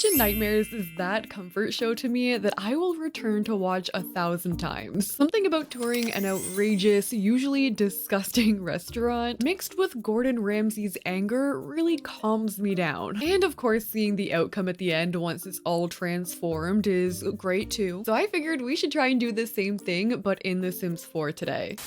Kitchen Nightmares is that comfort show to me that I will return to watch 1,000 times. Something about touring an outrageous, usually disgusting restaurant mixed with Gordon Ramsay's anger really calms me down. And of course, seeing the outcome at the end once it's all transformed is great too. So I figured we should try and do the same thing, but in The Sims 4 today.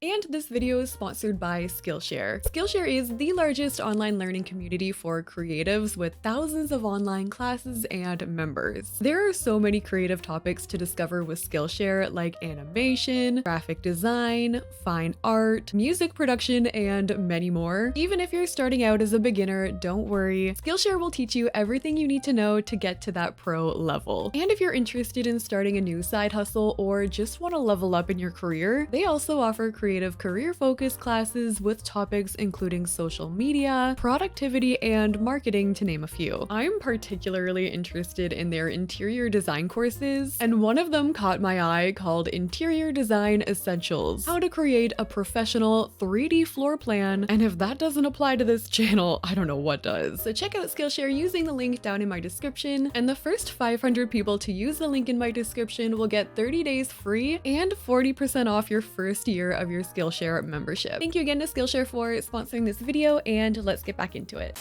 And this video is sponsored by Skillshare. Skillshare is the largest online learning community for creatives with thousands of online classes and members. There are so many creative topics to discover with Skillshare, like animation, graphic design, fine art, music production, and many more. Even if you're starting out as a beginner, don't worry. Skillshare will teach you everything you need to know to get to that pro level. And if you're interested in starting a new side hustle or just want to level up in your career, they also offer creative career-focused classes with topics including social media, productivity, and marketing, to name a few. I'm particularly interested in their interior design courses, and one of them caught my eye called Interior Design Essentials: How to Create a Professional 3D Floor Plan. And if that doesn't apply to this channel, I don't know what does. So check out Skillshare using the link down in my description, and the first 500 people to use the link in my description will get 30 days free and 40% off your first year of your Skillshare membership. Thank you again to Skillshare for sponsoring this video, and let's get back into it.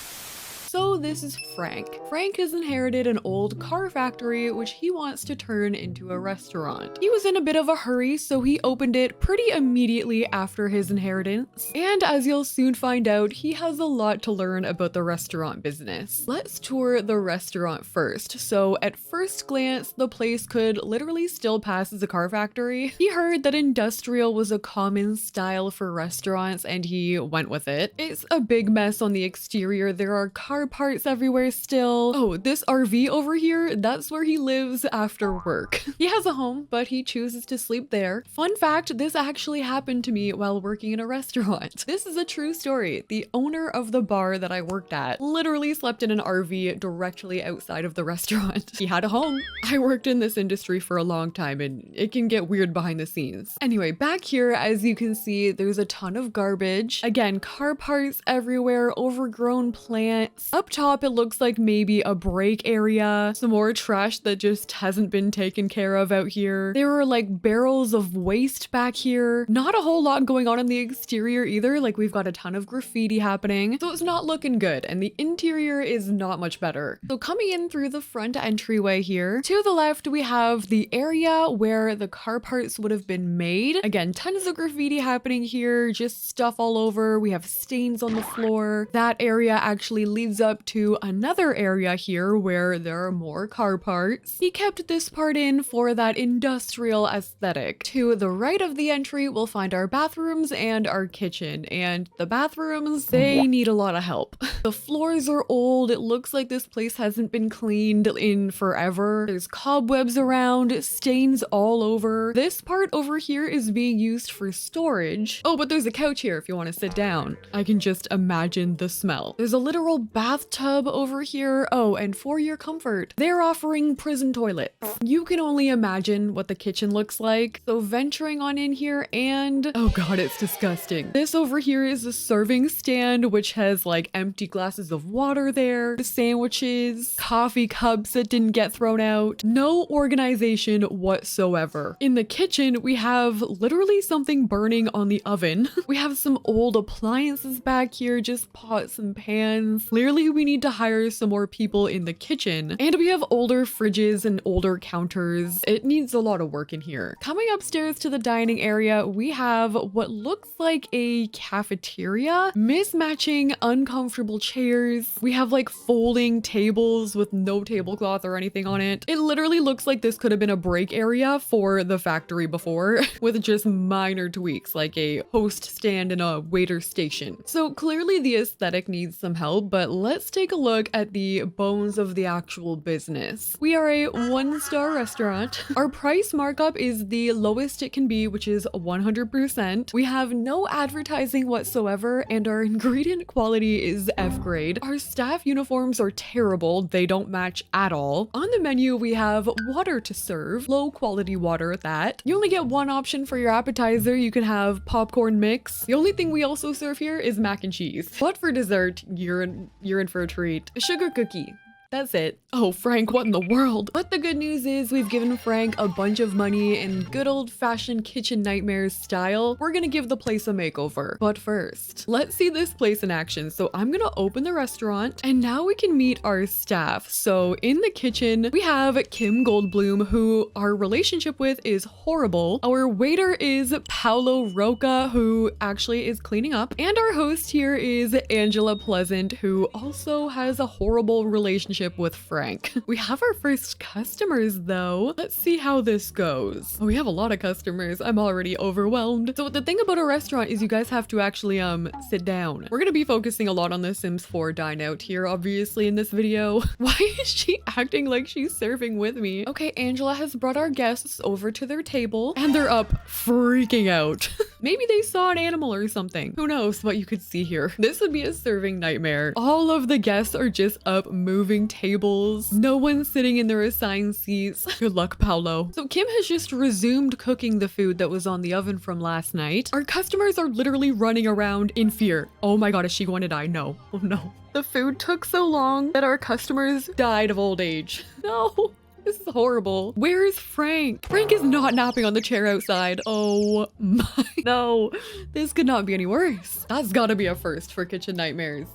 So this is Frank. Frank has inherited an old car factory which he wants to turn into a restaurant. He was in a bit of a hurry, so he opened it pretty immediately after his inheritance. And as you'll soon find out, he has a lot to learn about the restaurant business. Let's tour the restaurant first. So at first glance, the place could literally still pass as a car factory. He heard that industrial was a common style for restaurants and he went with it. It's a big mess on the exterior. There are car parts everywhere still. Oh, this RV over here, that's where he lives after work. He has a home, but he chooses to sleep there. Fun fact, this actually happened to me while working in a restaurant. This is a true story. The owner of the bar that I worked at literally slept in an RV directly outside of the restaurant. He had a home. I worked in this industry for a long time and it can get weird behind the scenes. Anyway, back here, as you can see, there's a ton of garbage. Again, car parts everywhere, overgrown plants. Up top, it looks like maybe a break area, some more trash that just hasn't been taken care of out here. There are like barrels of waste back here. Not a whole lot going on in the exterior either. Like, we've got a ton of graffiti happening, so it's not looking good, and the interior is not much better. So coming in through the front entryway here, to the left we have the area where the car parts would have been made. Again, tons of graffiti happening here, just stuff all over. We have stains on the floor. That area actually leads up to another area here where there are more car parts. He kept this part in for that industrial aesthetic. To the right of the entry, we'll find our bathrooms and our kitchen, and the bathrooms, they need a lot of help. The floors are old. It looks like this place hasn't been cleaned in forever. There's cobwebs around, stains all over. This part over here is being used for storage. Oh, but there's a couch here if you want to sit down. I can just imagine the smell. There's a literal bathtub over here. Oh, and for your comfort, they're offering prison toilets. You can only imagine what the kitchen looks like. So venturing on in here, and oh god, it's disgusting. This over here is a serving stand which has like empty glasses of water there, sandwiches, coffee cups that didn't get thrown out. No organization whatsoever. In the kitchen, we have literally something burning on the oven. We have some old appliances back here, just pots and pans. Clearly we need to hire some more people in the kitchen. And we have older fridges and older counters. It needs a lot of work in here. Coming upstairs to the dining area, we have what looks like a cafeteria. Mismatching uncomfortable chairs. We have like folding tables with no tablecloth or anything on it. It literally looks like this could have been a break area for the factory before with just minor tweaks like a host stand and a waiter station. So clearly the aesthetic needs some help, but let's take a look at the bones of the actual business. We are a 1-star restaurant. Our price markup is the lowest it can be, which is 100%. We have no advertising whatsoever, and our ingredient quality is F grade. Our staff uniforms are terrible. They don't match at all. On the menu, we have water to serve, low quality water at that. You only get one option for your appetizer. You can have popcorn mix. The only thing we also serve here is mac and cheese. But for dessert, you're in for a treat. A sugar cookie. That's it. Oh, Frank, what in the world? But the good news is we've given Frank a bunch of money in good old-fashioned kitchen nightmares style. We're gonna give the place a makeover. But first, let's see this place in action. So I'm gonna open the restaurant and now we can meet our staff. So in the kitchen, we have Kim Goldblum, who our relationship with is horrible. Our waiter is Paolo Roca, who actually is cleaning up. And our host here is Angela Pleasant, who also has a horrible relationship with Frank. We have our first customers though. Let's see how this goes. Oh, we have a lot of customers. I'm already overwhelmed. So the thing about a restaurant is you guys have to actually sit down. We're gonna be focusing a lot on the Sims 4 dine out here, obviously, in this video. Why is she acting like she's serving with me? Okay, Angela has brought our guests over to their table and they're up freaking out. Maybe they saw an animal or something. Who knows what you could see here. This would be a serving nightmare. All of the guests are just up moving tables. No one's sitting in their assigned seats. Good luck, Paolo. So Kim has just resumed cooking the food that was on the oven from last night. Our customers are literally running around in fear. Oh my god, is she going to die? No. Oh no. The food took so long that our customers died of old age. No. This is horrible. Where is Frank? Frank is not napping on the chair outside. Oh my. No, this could not be any worse. That's gotta be a first for kitchen nightmares.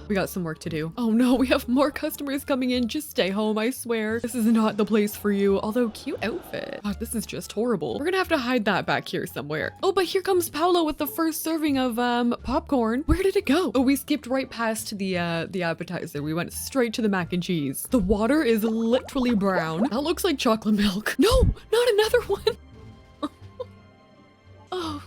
We got some work to do. Oh no, we have more customers coming in. Just stay home, I swear. This is not the place for you. Although, cute outfit. God, this is just horrible. We're gonna have to hide that back here somewhere. Oh, but here comes Paolo with the first serving of popcorn. Where did it go? Oh, we skipped right past the appetizer. We went straight to the mac and cheese. The water is literally brown. That looks like chocolate milk. No, not another one. Oh.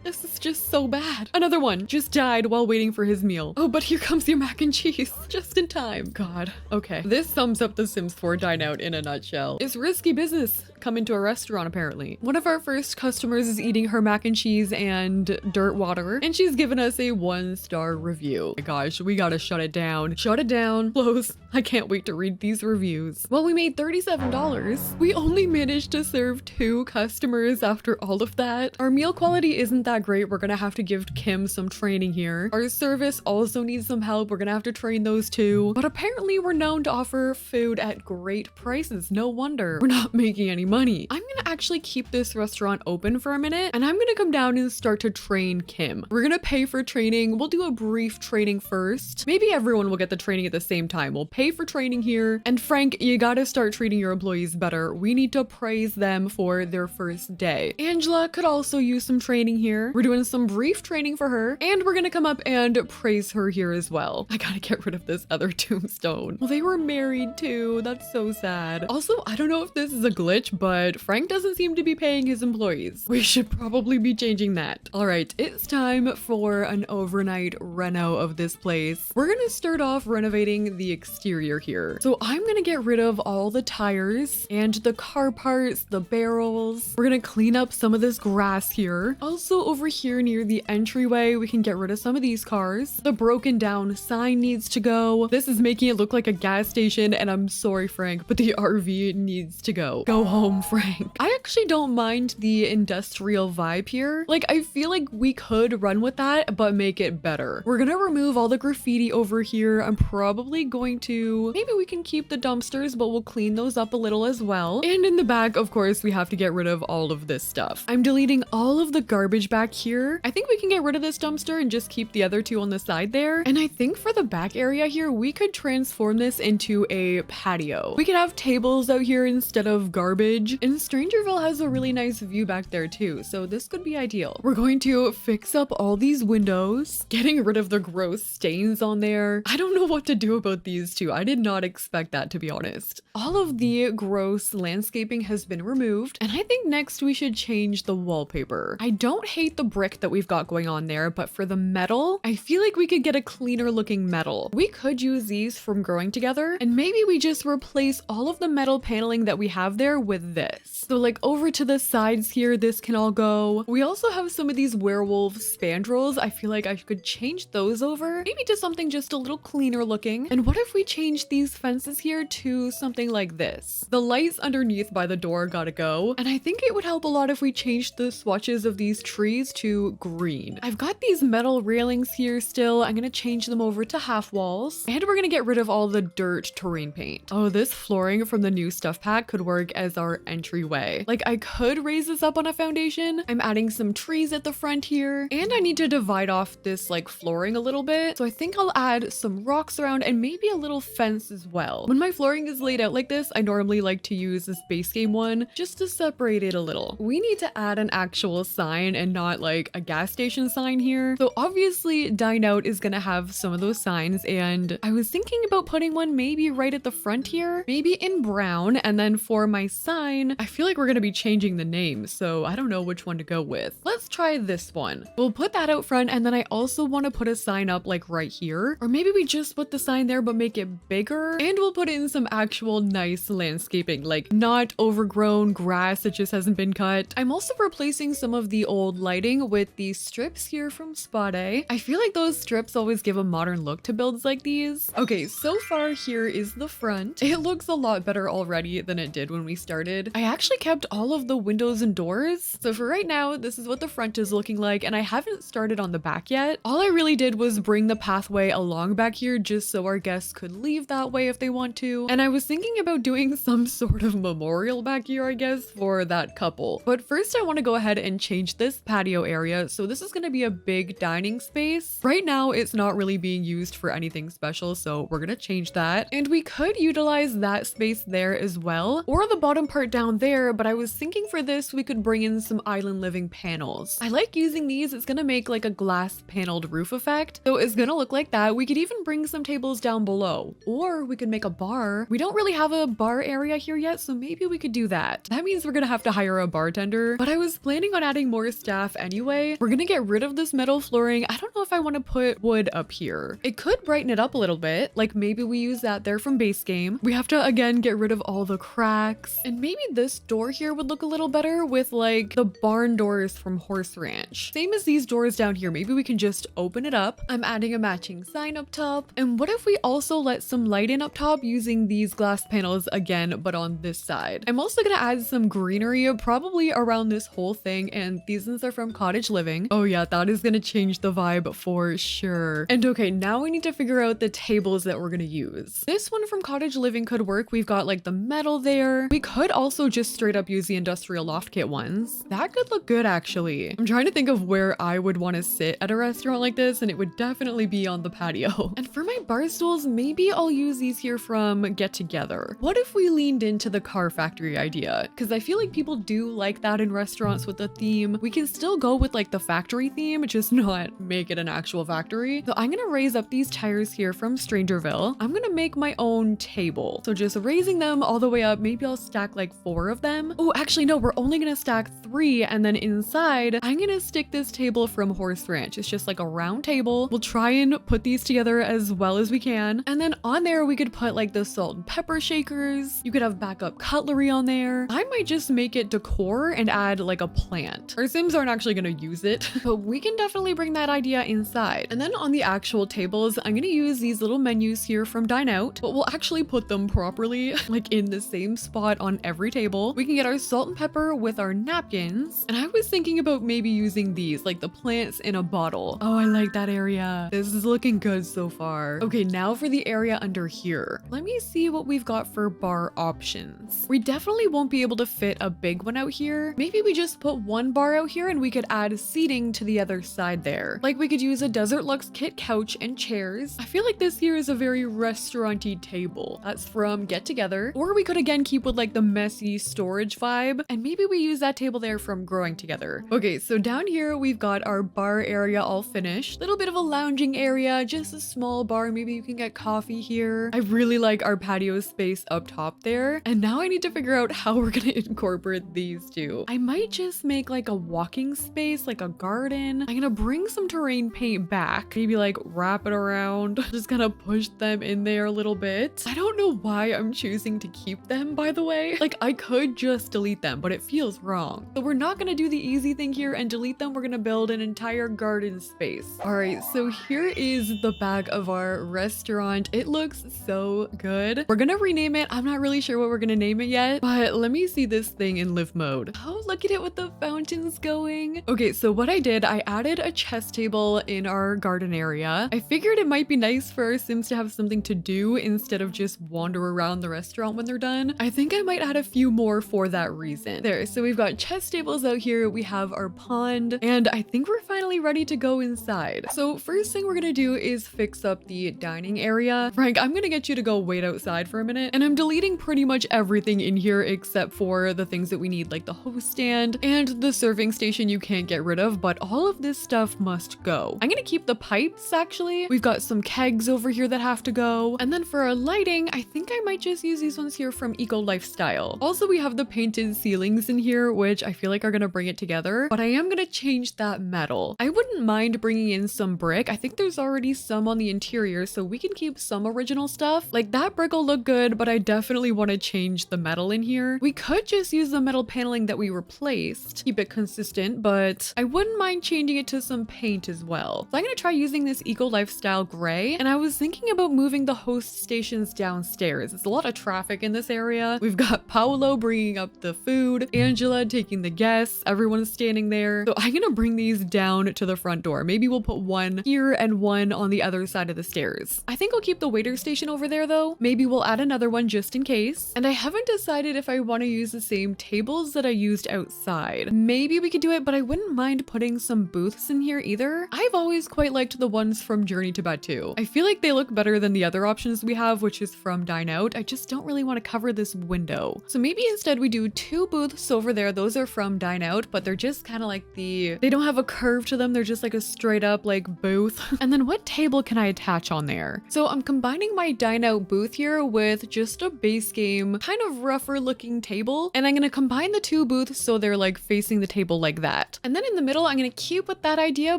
This is just so bad. Another one just died while waiting for his meal. Oh, but here comes your mac and cheese. Just in time. God. Okay. This sums up the Sims 4 dine out in a nutshell. It's risky business coming to a restaurant, apparently. One of our first customers is eating her mac and cheese and dirt water, and she's given us a 1-star review. Oh my gosh, we gotta shut it down. Shut it down. Close. I can't wait to read these reviews. Well, we made $37. We only managed to serve 2 customers after all of that. Our meal quality isn't that great. We're gonna have to give Kim some training here. Our service also needs some help. We're gonna have to train those too. But apparently we're known to offer food at great prices. No wonder we're not making any money. I'm gonna actually keep this restaurant open for a minute and I'm gonna come down and start to train Kim. We're gonna pay for training. We'll do a brief training first. Maybe everyone will get the training at the same time. We'll pay for training here. And Frank, you gotta start treating your employees better. We need to praise them for their first day. Angela could also use some training here. We're doing some brief training for her and we're gonna come up and praise her here as well. I gotta get rid of this other tombstone. Well, they were married too. That's so sad. Also, I don't know if this is a glitch, but Frank doesn't seem to be paying his employees. We should probably be changing that. All right, it's time for an overnight reno of this place. We're gonna start off renovating the exterior here. So I'm gonna get rid of all the tires and the car parts, the barrels. We're gonna clean up some of this grass here. Also over here near the entryway, we can get rid of some of these cars. The broken down sign needs to go. This is making it look like a gas station and I'm sorry, Frank, but the RV needs to go. Go home, Frank. I actually don't mind the industrial vibe here. Like, I feel like we could run with that, but make it better. We're gonna remove all the graffiti over here. I'm probably going to, maybe we can keep the dumpsters, but we'll clean those up a little as well. And in the back, of course, we have to get rid of all of this stuff. I'm deleting all of the garbage back here. I think we can get rid of this dumpster and just keep the other 2 on the side there. And I think for the back area here, we could transform this into a patio. We could have tables out here instead of garbage. And Strangerville has a really nice view back there too, so this could be ideal. We're going to fix up all these windows, getting rid of the gross stains on there. I don't know what to do about these 2. I did not expect that, to be honest. All of the gross landscaping has been removed, and I think next we should change the wallpaper. I don't hate the brick that we've got going on there, but for the metal, I feel like we could get a cleaner looking metal. We could use these from growing together, and maybe we just replace all of the metal paneling that we have there with this. So like over to the sides here, this can all go. We also have some of these werewolf spandrels. I feel like I could change those over, maybe to something just a little cleaner looking. And what if we change these fences here to something like this? The lights underneath by the door gotta go. And I think it would help a lot if we changed the swatches of these trees these to green. I've got these metal railings here still. I'm gonna change them over to half walls, and we're gonna get rid of all the dirt terrain paint. Oh, this flooring from the new stuff pack could work as our entryway. Like, I could raise this up on a foundation. I'm adding some trees at the front here, and I need to divide off this like flooring a little bit. So I think I'll add some rocks around and maybe a little fence as well. When my flooring is laid out like this, I normally like to use this base game one just to separate it a little. We need to add an actual sign and not like a gas station sign here. So obviously Dine Out is gonna have some of those signs, and I was thinking about putting one maybe right at the front here, maybe in brown. And then for my sign, I feel like we're gonna be changing the name, so I don't know which one to go with. Let's try this one. We'll put that out front, and then I also want to put a sign up like right here, or maybe we just put the sign there but make it bigger, and we'll put in some actual nice landscaping, like not overgrown grass that just hasn't been cut. I'm also replacing some of the old lighting with these strips here from Spot A. I feel like those strips always give a modern look to builds like these. Okay, so far here is the front. It looks a lot better already than it did when we started. I actually kept all of the windows and doors. So for right now, this is what the front is looking like, and I haven't started on the back yet. All I really did was bring the pathway along back here just so our guests could leave that way if they want to. And I was thinking about doing some sort of memorial back here, I guess, for that couple. But first I want to go ahead and change this patio area. So this is going to be a big dining space. Right now, it's not really being used for anything special, so we're going to change that. And we could utilize that space there as well, or the bottom part down there, but I was thinking for this, we could bring in some island living panels. I like using these. It's going to make like a glass paneled roof effect. So it's going to look like that. We could even bring some tables down below, or we could make a bar. We don't really have a bar area here yet, so maybe we could do that. That means we're going to have to hire a bartender, but I was planning on adding more staff anyway. We're going to get rid of this metal flooring. I don't know if I want to put wood up here. It could brighten it up a little bit. Like maybe we use that there from base game. We have to again get rid of all the cracks, and maybe this door here would look a little better with like the barn doors from Horse Ranch. Same as these doors down here. Maybe we can just open it up. I'm adding a matching sign up top. And what if we also let some light in up top using these glass panels again, but on this side? I'm also gonna add some greenery probably around this whole thing, and these ones are from Cottage Living. Oh yeah, that is gonna change the vibe for sure. And okay, now we need to figure out the tables that we're gonna use. This one from Cottage Living could work. We've got like the metal there. We could also just straight up use the industrial loft kit ones. That could look good actually. I'm trying to think of where I would want to sit at a restaurant like this, and it would definitely be on the patio. And for my bar stools, maybe I'll use these here from Get Together. What if we leaned into the car factory idea? Because I feel like people do like that in restaurants with a theme. We can still go with like the factory theme, just not make it an actual factory. So I'm gonna raise up these tires here from Strangerville. I'm gonna make my own table. So just raising them all the way up, maybe I'll stack like 4 of them. Oh, actually no, we're only gonna stack 3, and then inside, I'm gonna stick this table from Horse Ranch. It's just like a round table. We'll try and put these together as well as we can. And then on there, we could put like the salt and pepper shakers. You could have backup cutlery on there. I might just make it decor and add like a plant. Our Sims aren't actually gonna use it, but we can definitely bring that idea inside. And then on the actual tables, I'm gonna use these little menus here from Dine Out, but we'll actually put them properly, like in the same spot on every table. We can get our salt and pepper with our napkins. And I was thinking about maybe using these, like the plants in a bottle. Oh, I like that area. This is looking good so far. Okay, now for the area under here. Let me see what we've got for bar options. We definitely won't be able to fit a big one out here. Maybe we just put one bar out here and we could add seating to the other side there. Like we could use a Desert Lux kit couch and chairs. I feel like this here is a very restaurant-y table. That's from Get Together. Or we could again keep with like the messy storage vibe, and maybe we use that table there from Growing Together. Okay, so down here we've got our bar area all finished. Little bit of a lounging area, just a small bar. Maybe you can get coffee here. I really like our patio space up top there. And now I need to figure out how we're gonna incorporate these two. I might just make like a walking space, like a garden. I'm gonna bring some terrain paint back, maybe like wrap it around. Just gonna push them in there a little bit. I don't know why I'm choosing to keep them, by the way. Like I could just delete them, but it feels wrong. So we're not gonna do the easy thing here and delete them. We're gonna build an entire garden space. All right, so here is the back of our restaurant. It looks so good. We're gonna rename it. I'm not really sure what we're gonna name it yet, but let me see this thing in live mode. Oh, look at it with the fountains going. thing. Okay, so what I did, I added a chess table in our garden area. I figured it might be nice for our Sims to have something to do instead of just wander around the restaurant when they're done. I think I might add a few more for that reason. There, so we've got chess tables out here, we have our pond, and I think we're finally ready to go inside. So first thing we're gonna do is fix up the dining area. Frank, I'm gonna get you to go wait outside for a minute, and I'm deleting pretty much everything in here except for the things that we need, like the host stand and the serving station you can't get rid of, but all of this stuff must go. I'm gonna keep the pipes, actually. We've got some kegs over here that have to go. And then for our lighting, I think I might just use these ones here from Eco Lifestyle. Also, we have the painted ceilings in here, which I feel like are gonna bring it together, but I am gonna change that metal. I wouldn't mind bringing in some brick. I think there's already some on the interior, so we can keep some original stuff. Like that brick will look good, but I definitely want to change the metal in here. We could just use the metal paneling that we replaced, keep it consistent, but I wouldn't mind changing it to some paint as well. So I'm gonna try using this Eco Lifestyle gray, and I was thinking about moving the host stations downstairs. There's a lot of traffic in this area. We've got Paolo bringing up the food, Angela taking the guests, everyone's standing there. So I'm gonna bring these down to the front door. Maybe we'll put one here and one on the other side of the stairs. I think I'll keep the waiter station over there though. Maybe we'll add another one just in case. And I haven't decided if I want to use the same tables that I used outside. Maybe we could do it, but I wouldn't mind putting some booths in here either. I've always quite liked the ones from Journey to Batu. I feel like they look better than the other options we have, which is from Dine Out. I just don't really want to cover this window. So maybe instead we do two booths over there. Those are from Dine Out, but they're just kind of like they don't have a curve to them. They're just like a straight up like booth. And then what table can I attach on there? So I'm combining my Dine Out booth here with just a base game, kind of rougher looking table. And I'm going to combine the two booths so they're like facing the table like that. And then in the middle, I'm going to keep with that idea,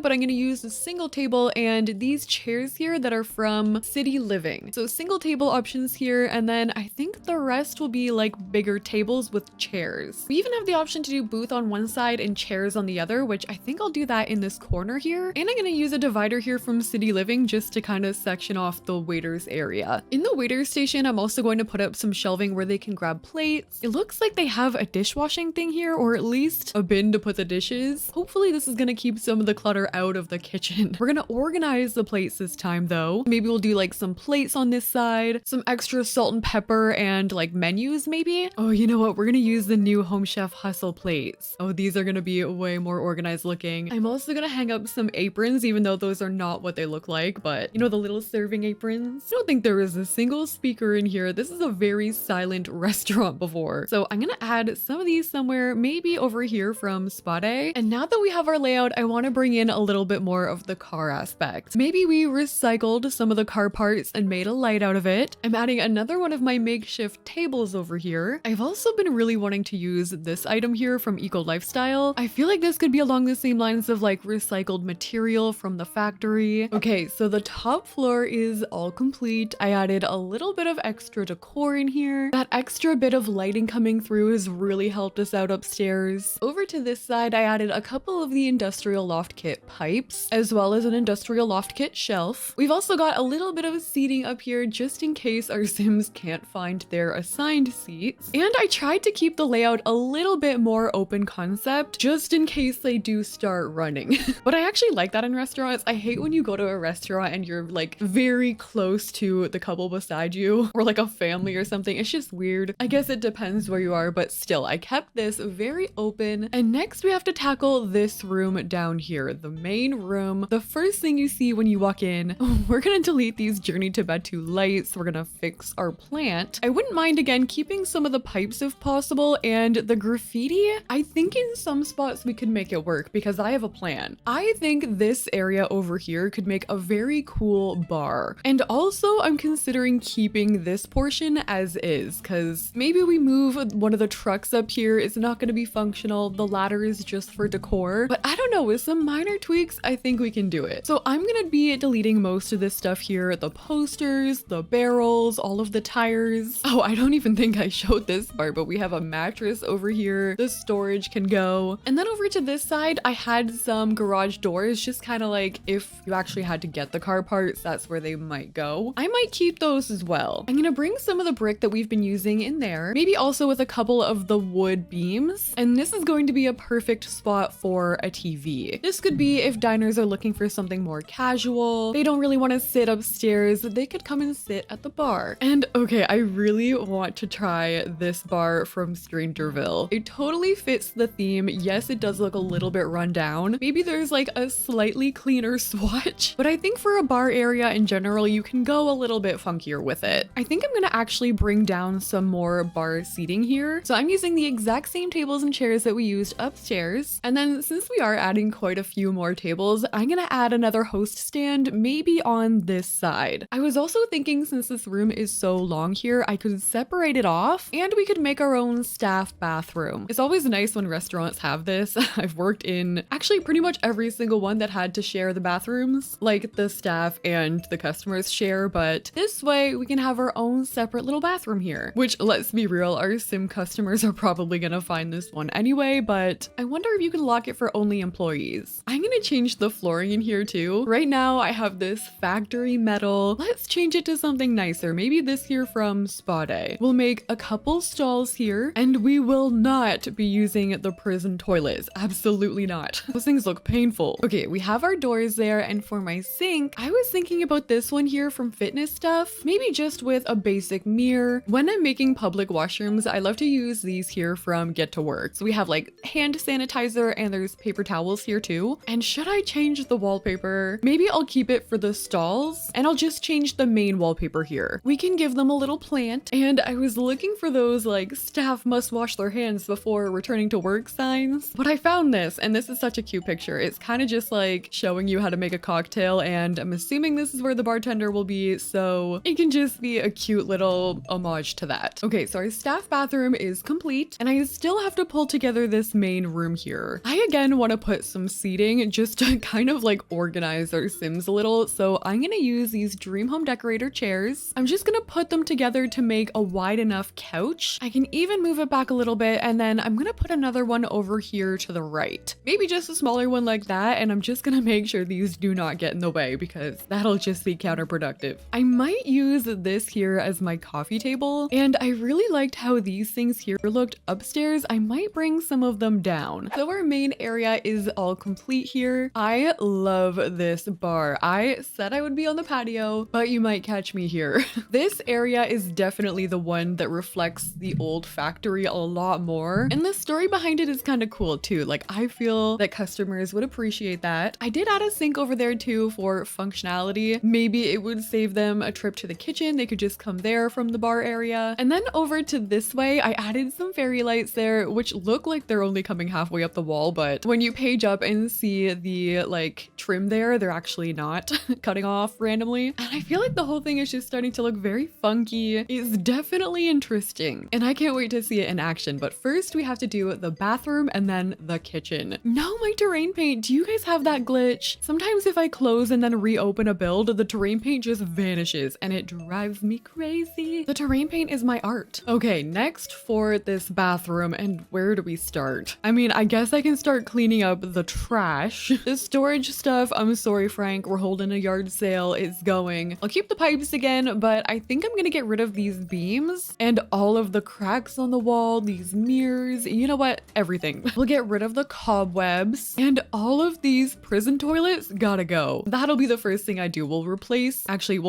but I'm going to use a single table and these chairs here that are from City Living. So single table options here. And then I think the rest will be like bigger tables with chairs. We even have the option to do booth on one side and chairs on the other, which I think I'll do that in this corner here. And I'm going to use a divider here from City Living just to kind of section off the waiters area. In the waiters station, I'm also going to put up some shelving where they can grab plates. It looks like they have a dishwashing thing here, or at least a bin to put the dishes. Hopefully this is going to keep some of the clutter out of the kitchen. We're going to organize the plates this time though. Maybe we'll do like some plates on this side, some extra salt and pepper and like menus maybe. Oh, you know what? We're going to use the new Home Chef Hustle plates. Oh, these are going to be way more organized looking. I'm also going to hang up some aprons, even though those are not what they look like, but you know, the little serving aprons. I don't think there is a single speaker in here. This is a very silent restaurant before. So I'm going to add some of these somewhere, maybe over here from Spot A. And now that we have our layout, I want to bring in a little bit more of the car aspect. Maybe we recycled some of the car parts and made a light out of it. I'm adding another one of my makeshift tables over here. I've also been really wanting to use this item here from Eco Lifestyle. I feel like this could be along the same lines of like recycled material from the factory. Okay, so the top floor is all complete. I added a little bit of extra decor in here. That extra bit of lighting coming through has really helped us out upstairs. Over to this side, I added a couple of the industrial loft kit pipes, as well as an industrial loft kit shelf. We've also got a little bit of seating up here just in case our Sims can't find their assigned seats. And I tried to keep the layout a little bit more open concept, just in case they do start running. But I actually like that in restaurants. I hate when you go to a restaurant and you're like very close to the couple beside you, or like a family or something. It's just weird. I guess it depends where you are, but still, I kept this very open. And next we have to tackle this room down here, the main room. The first thing you see when you walk in, we're gonna delete these Journey to Batu lights. We're gonna fix our plant. I wouldn't mind again keeping some of the pipes if possible, and the graffiti, I think in some spots we could make it work because I have a plan. I think this area over here could make a very cool bar. And also I'm considering keeping this portion as is, because maybe we move one of the trucks up here. It's not going to be functional. The ladder is just for decor, but I don't know, with some minor tweaks, I think we can do it. So I'm going to be deleting most of this stuff here, the posters, the barrels, all of the tires. Oh, I don't even think I showed this part, but we have a mattress over here. The storage can go. And then over to this side, I had some garage doors, just kind of like if you actually had to get the car parts, that's where they might go. I might keep those as well. I'm gonna bring some of the brick that we've been using in there, maybe also with a couple of the wood beams. And this is going to be a perfect spot for a TV. This could be if diners are looking for something more casual, they don't really want to sit upstairs, they could come and sit at the bar. And okay, I really want to try this bar from Strangerville. It totally fits the theme. Yes, it does look a little bit run down. Maybe there's like a slightly cleaner swatch, but I think for a bar area in general, you can go a little bit funkier with it. I think I'm gonna actually bring down some more bar seating here. So I'm using the exact same tables and chairs that we used upstairs. And then since we are adding quite a few more tables, I'm gonna add another host stand maybe on this side. I was also thinking, since this room is so long here, I could separate it off and we could make our own staff bathroom. It's always nice when restaurants have this. I've worked in actually pretty much every single one that had to share the bathrooms, like the staff and the customers share, but this way we can have our own separate little bathroom here, which, let's be real, our sim customers are probably gonna find this one anyway, but I wonder if you can lock it for only employees. I'm gonna change the flooring in here too. Right now I have this factory metal. Let's change it to something nicer. Maybe this here from Spa Day. We'll make a couple stalls here, and we will not be using the prison toilets. Absolutely not. Those things look painful. Okay, we have our doors there, and for my sink, I was thinking about this one here from Fitness Stuff, maybe just with a basic mirror. When I'm making public washrooms, I love to use these here from Get to Work. So we have like hand sanitizer and there's paper towels here too. And should I change the wallpaper? Maybe I'll keep it for the stalls and I'll just change the main wallpaper here. We can give them a little plant. And I was looking for those like staff must wash their hands before returning to work signs, but I found this, and this is such a cute picture. It's kind of just like showing you how to make a cocktail, and I'm assuming this is where the bartender will be, so it can just be a cute little homage to that. Okay, so our staff bathroom is complete, and I still have to pull together this main room here. I again want to put some seating just to kind of like organize our Sims a little, so I'm gonna use these Dream Home Decorator chairs. I'm just gonna put them together to make a wide enough couch. I can even move it back a little bit, and then I'm gonna put another one over here to the right. Maybe just a smaller one like that, and I'm just gonna make sure these do not get in the way because that'll just be counterproductive. I might use this here as my coffee table, and I really liked how these things here looked upstairs. I might bring some of them down. So our main area is all complete here. I love this bar. I said I would be on the patio, but you might catch me here. This area is definitely the one that reflects the old factory a lot more, and the story behind it is kind of cool too. Like, I feel that customers would appreciate that. I did add a sink over there too for functionality. Maybe it would save them a trip to the kitchen. They could just come there from the bar area. And then over to this way, I added some fairy lights there, which look like they're only coming halfway up the wall, but when you page up and see the like trim there, they're actually not cutting off randomly. And I feel like the whole thing is just starting to look very funky. It's definitely interesting, and I can't wait to see it in action. But first we have to do the bathroom and then the kitchen. No, my terrain paint. Do you guys have that glitch? Sometimes if I close and then reopen a build, the terrain paint just vanishes and it drives me crazy. The terrain paint is my art. Okay, next for this bathroom, and where do we start? I mean, I guess I can start cleaning up the trash. The storage stuff, I'm sorry, Frank, we're holding a yard sale. It's going. I'll keep the pipes again, but I think I'm gonna get rid of these beams and all of the cracks on the wall, these mirrors, you know what? Everything. We'll get rid of the cobwebs, and all of these prison toilets gotta go. That'll be the first thing I do. We'll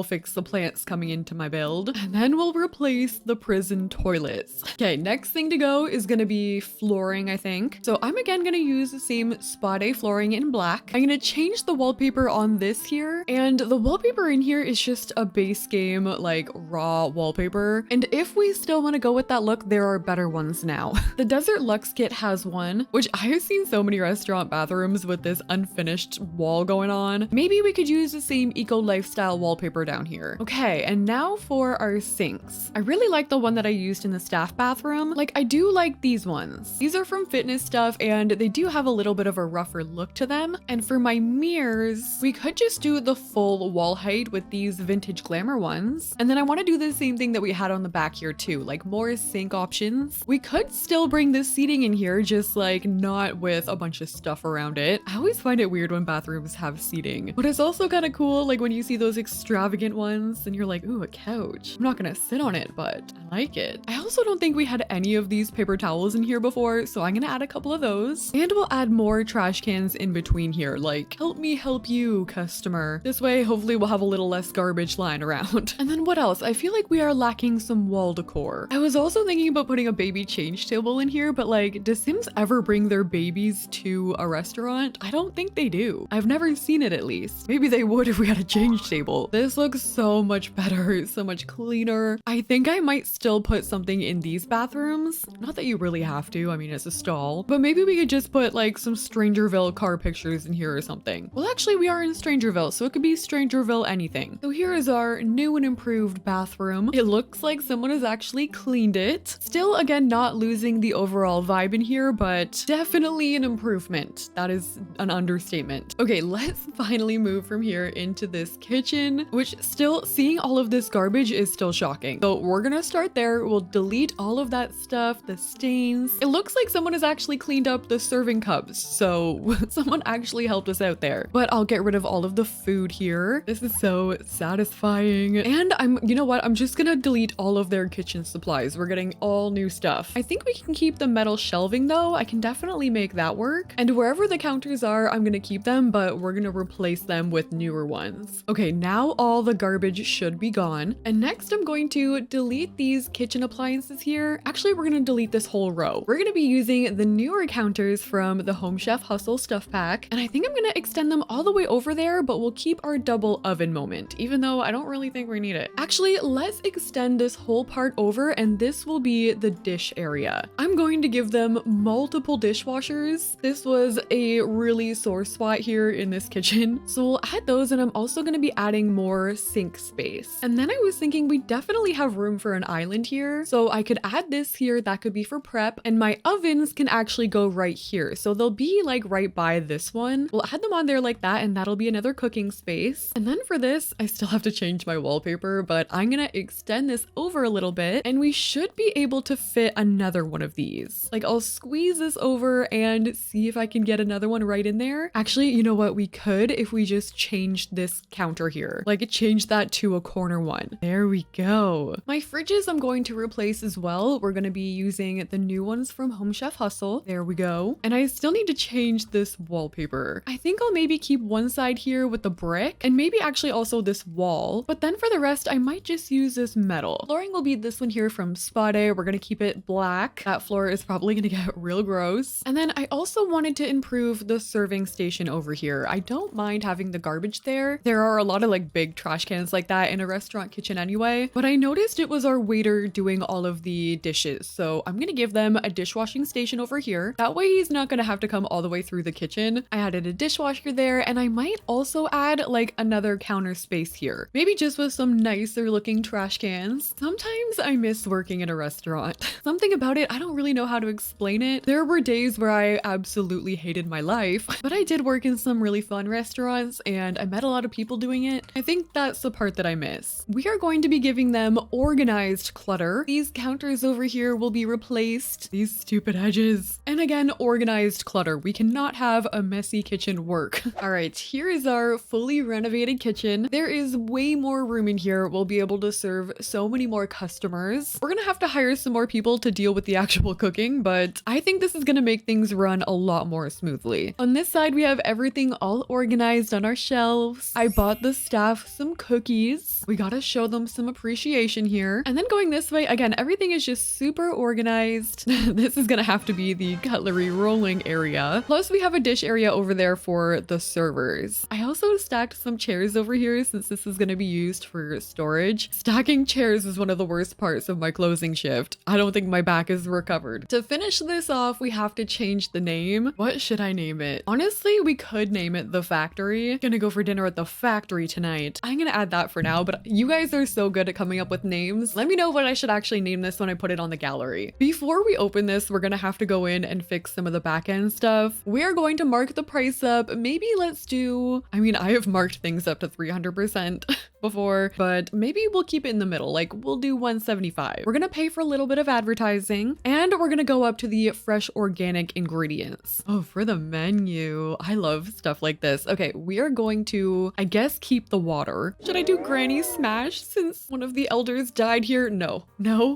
fix the plants coming into my build, and then we'll replace the prison toilets. Okay, next thing to go is gonna be flooring, I think. So I'm again gonna use the same Spa Day flooring in black. I'm gonna change the wallpaper on this here, and the wallpaper in here is just a base game, like raw wallpaper. And if we still want to go with that look, there are better ones now. The Desert Luxe kit has one, which I have seen so many restaurant bathrooms with this unfinished wall going on. Maybe we could use the same eco lifestyle wallpaper down here. Okay, and now for our sinks. I really like the one that I used in the staff bathroom. Like, I do like these ones. These are from Fitness Stuff, and they do have a little bit of a rougher look to them. And for my mirrors, we could just do the full wall height with these vintage glamour ones. And then I want to do the same thing that we had on the back here too, like more sink options. We could still bring this seating in here, just like not with a bunch of stuff around it. I always find it weird when bathrooms have seating, but it's also kind of cool, like when you see those extravagant ones and you're like, ooh, a couch. I'm not gonna sit on it, but I like it. I also don't think we had any of these paper towels in here before, so I'm gonna add a couple of those. those. And we'll add more trash cans in between here, like, help me help you, customer. This way, hopefully we'll have a little less garbage lying around. And then what else? I feel like we are lacking some wall decor. I was also thinking about putting a baby change table in here, but like, does Sims ever bring their babies to a restaurant? I don't think they do. I've never seen it at least. Maybe they would if we had a change table. This looks so much better, so much cleaner. I think I might still put something in these bathrooms. Not that you really have to, I mean, it's a stall, but maybe we could just put like some Strangerville car pictures in here or something. Well, actually we are in Strangerville, so it could be Strangerville anything. So here is our new and improved bathroom. It looks like someone has actually cleaned it. Still, again, not losing the overall vibe in here, but definitely an improvement. That is an understatement. Okay, let's finally move from here into this kitchen, which still, seeing all of this garbage is still shocking. So we're gonna start there. We'll delete all of that stuff, the stains. It looks like someone has actually cleaned up the serving cups, so someone actually helped us out there. But I'll get rid of all of the food here. This is so satisfying. And you know what? I'm just gonna delete all of their kitchen supplies. We're getting all new stuff. I think we can keep the metal shelving though. I can definitely make that work. And wherever the counters are, I'm gonna keep them, but we're gonna replace them with newer ones. Okay, now all the garbage should be gone. And next I'm going to delete these kitchen appliances here. Actually, we're gonna delete this whole row. We're gonna be using the newer counters from the Home Chef Hustle stuff pack. And I think I'm gonna extend them all the way over there, but we'll keep our double oven moment, even though I don't really think we need it. Actually, let's extend this whole part over, and this will be the dish area. I'm going to give them multiple dishwashers. This was a really sore spot here in this kitchen, so we'll add those, and I'm also going to be adding more sink space. And then I was thinking we definitely have room for an island here, so I could add this here. That could be for prep, and my ovens can actually go right here, so they'll be like right by this one. We'll add them on there like that, and that'll be another cooking space. And then for this, I still have to change my wallpaper, but I'm gonna extend this over a little bit, and we should be able to fit another one of these. Like, I'll squeeze this over and see if I can get another one right in there. Actually, you know what? We could if we just changed this counter here. Like, change that to a corner one. There we go. My fridges I'm going to replace as well. We're gonna be using the new ones from Home Chef Hustle. There we go. And I still need to change this wallpaper. I think I'll maybe keep one side here with the brick, and maybe actually also this wall. But then for the rest, I might just use this metal. Flooring will be this one here from Spot A. We're gonna keep it black. That floor is probably gonna get real gross. And then I also wanted to improve the serving station over here. I don't mind having the garbage there. There are a lot of like big trash cans like that in a restaurant kitchen anyway, but I noticed it was our waiter doing all of the dishes. So I'm gonna give them a dishwashing station over here. That way he's not gonna have to come all the way through the kitchen. I added a dishwasher there, and I might also add like another counter space here. Maybe just with some nicer looking trash cans. Sometimes I miss working in a restaurant. Something about it, I don't really know how to explain it. There were days where I absolutely hated my life, but I did work in some really fun restaurants and I met a lot of people doing it. I think that's the part that I miss. We are going to be giving them organized clutter. These counters over here will be replaced. These stupid edges. And again, organized clutter. We cannot have a messy kitchen work. All right, here is our fully renovated kitchen. There is way more room in here. We'll be able to serve so many more customers. We're gonna have to hire some more people to deal with the actual cooking, but I think this is gonna make things run a lot more smoothly. On this side, we have everything all organized on our shelves. I bought the staff some cookies. We gotta show them some appreciation here. And then going this way, again, everything is just super organized. This is gonna have to be the cutlery rolling area. Plus we have a dish area over there for the servers. I also stacked some chairs over here since this is gonna be used for storage. Stacking chairs is one of the worst parts of my closing shift. I don't think my back is recovered. To finish this off, we have to change the name. What should I name it? Honestly, we could name it The Factory. Gonna go for dinner at the factory tonight. I'm gonna add that for now, but you guys are so good at coming up with names. Let me know what I should actually name this when I put it on the gallery. Before we open this, we're gonna have to go in and fix some of the back end stuff. We are going to mark the price up. Maybe let's do, I mean, I have marked things up to 300% before, but maybe we'll keep it in the middle. Like, we'll do 175. We're gonna pay for a little bit of advertising, and we're gonna go up to the fresh organic ingredients. Oh, for the menu. I love stuff like this. Okay, we are going to, I guess, keep the water. Should I do Granny Smash since one of the elders died here? No,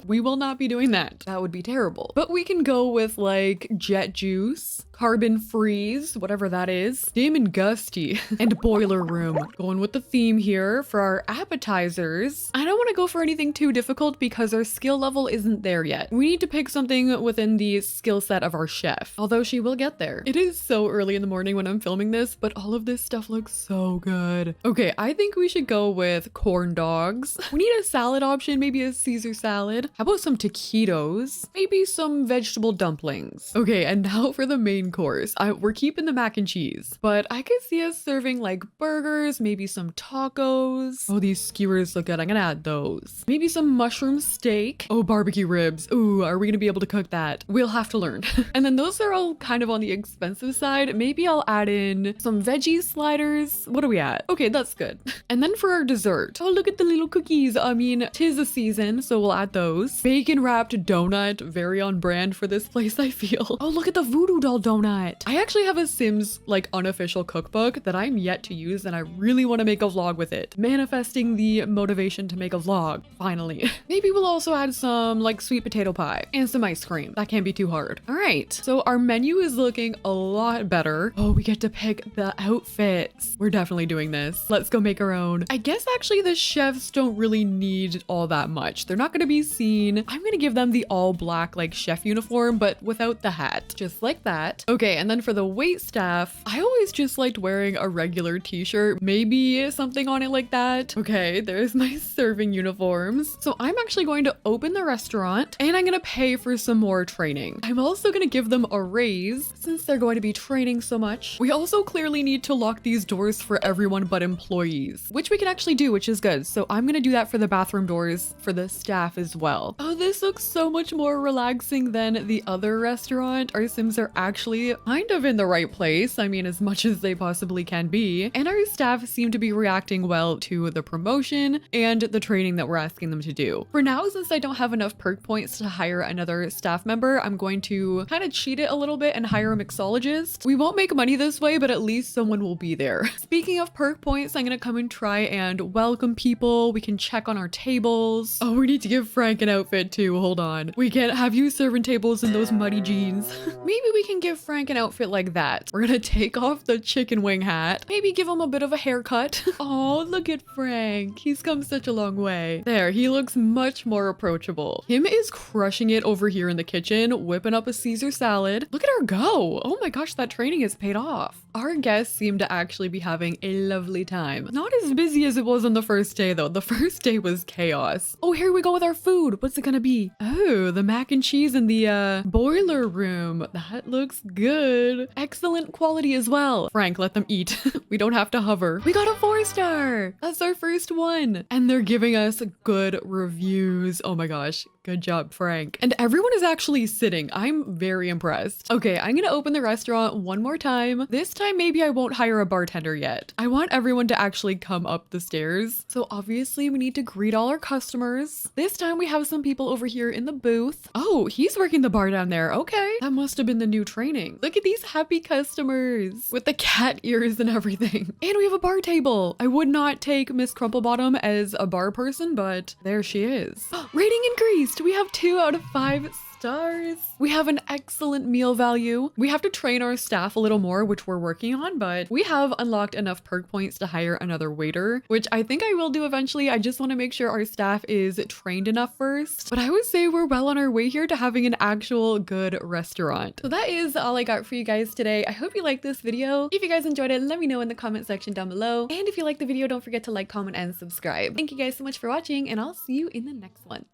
we will not be doing that. That would be terrible. But we can go with like Jet Juice, carbon freeze, whatever that is, dim and gusty, and boiler room. Going with the theme here for our appetizers. I don't want to go for anything too difficult because our skill level isn't there yet. We need to pick something within the skill set of our chef, although she will get there. It is so early in the morning when I'm filming this, but all of this stuff looks so good. Okay, I think we should go with corn dogs. We need a salad option, maybe a Caesar salad. How about some taquitos? Maybe some vegetable dumplings. Okay, and now for the main course. We're keeping the mac and cheese, but I could see us serving like burgers, maybe some tacos. Oh, these skewers look good. I'm gonna add those. Maybe some mushroom steak. Oh, barbecue ribs. Ooh, are we gonna be able to cook that? We'll have to learn. And then those are all kind of on the expensive side. Maybe I'll add in some veggie sliders. What are we at? Okay, that's good. And then for our dessert. Oh, look at the little cookies. I mean, 'tis a season, so we'll add those. Bacon wrapped donut. Very on brand for this place, I feel. Oh, look at the voodoo doll donut. I actually have a Sims like unofficial cookbook that I'm yet to use and I really want to make a vlog with it. Manifesting the motivation to make a vlog, finally. Maybe we'll also add some like sweet potato pie and some ice cream. That can't be too hard. All right, so our menu is looking a lot better. Oh, we get to pick the outfits. We're definitely doing this. Let's go make our own. I guess actually the chefs don't really need all that much. They're not going to be seen. I'm going to give them the all black like chef uniform, but without the hat, just like that. Okay, and then for the wait staff, I always just liked wearing a regular t-shirt, maybe something on it like that. Okay, there's my serving uniforms. So I'm actually going to open the restaurant and I'm going to pay for some more training. I'm also going to give them a raise since they're going to be training so much. We also clearly need to lock these doors for everyone but employees, which we can actually do, which is good. So I'm going to do that for the bathroom doors for the staff as well. Oh, this looks so much more relaxing than the other restaurant. Our Sims are actually kind of in the right place. I mean, as much as they possibly can be. And our staff seem to be reacting well to the promotion and the training that we're asking them to do. For now, since I don't have enough perk points to hire another staff member, I'm going to kind of cheat it a little bit and hire a mixologist. We won't make money this way, but at least someone will be there. Speaking of perk points, I'm gonna come and try and welcome people. We can check on our tables. Oh, we need to give Frank an outfit too. Hold on. We can't have you serving tables in those muddy jeans. Maybe we can give Frank an outfit like that. We're gonna take off the chicken wing hat. Maybe give him a bit of a haircut. Oh, look at Frank. He's come such a long way. There, he looks much more approachable. Him is crushing it over here in the kitchen, whipping up a Caesar salad. Look at her go. Oh my gosh, that training has paid off. Our guests seem to actually be having a lovely time. Not as busy as it was on the first day though. The first day was chaos. Oh, here we go with our food. What's it gonna be? Oh, the mac and cheese in the boiler room. That looks good. Excellent quality as well. Frank, let them eat. We don't have to hover. We got a 4-star. That's our first one. And they're giving us good reviews. Oh my gosh. Good job, Frank. And everyone is actually sitting. I'm very impressed. Okay, I'm gonna open the restaurant one more time. This time, maybe I won't hire a bartender yet. I want everyone to actually come up the stairs. So obviously we need to greet all our customers. This time we have some people over here in the booth. Oh, he's working the bar down there. Okay. That must have been the new training. Look at these happy customers with the cat ears and everything. And we have a bar table. I would not take Miss Crumplebottom as a bar person, but there she is. Rating increased. We have 2 out of 5 stars. We have an excellent meal value. We have to train our staff a little more, which we're working on, but we have unlocked enough perk points to hire another waiter, which I think I will do eventually. I just want to make sure our staff is trained enough first. But I would say we're well on our way here to having an actual good restaurant. So that is all I got for you guys today. I hope you liked this video. If you guys enjoyed it, let me know in the comment section down below. And if you liked the video, don't forget to like, comment, and subscribe. Thank you guys so much for watching, and I'll see you in the next one.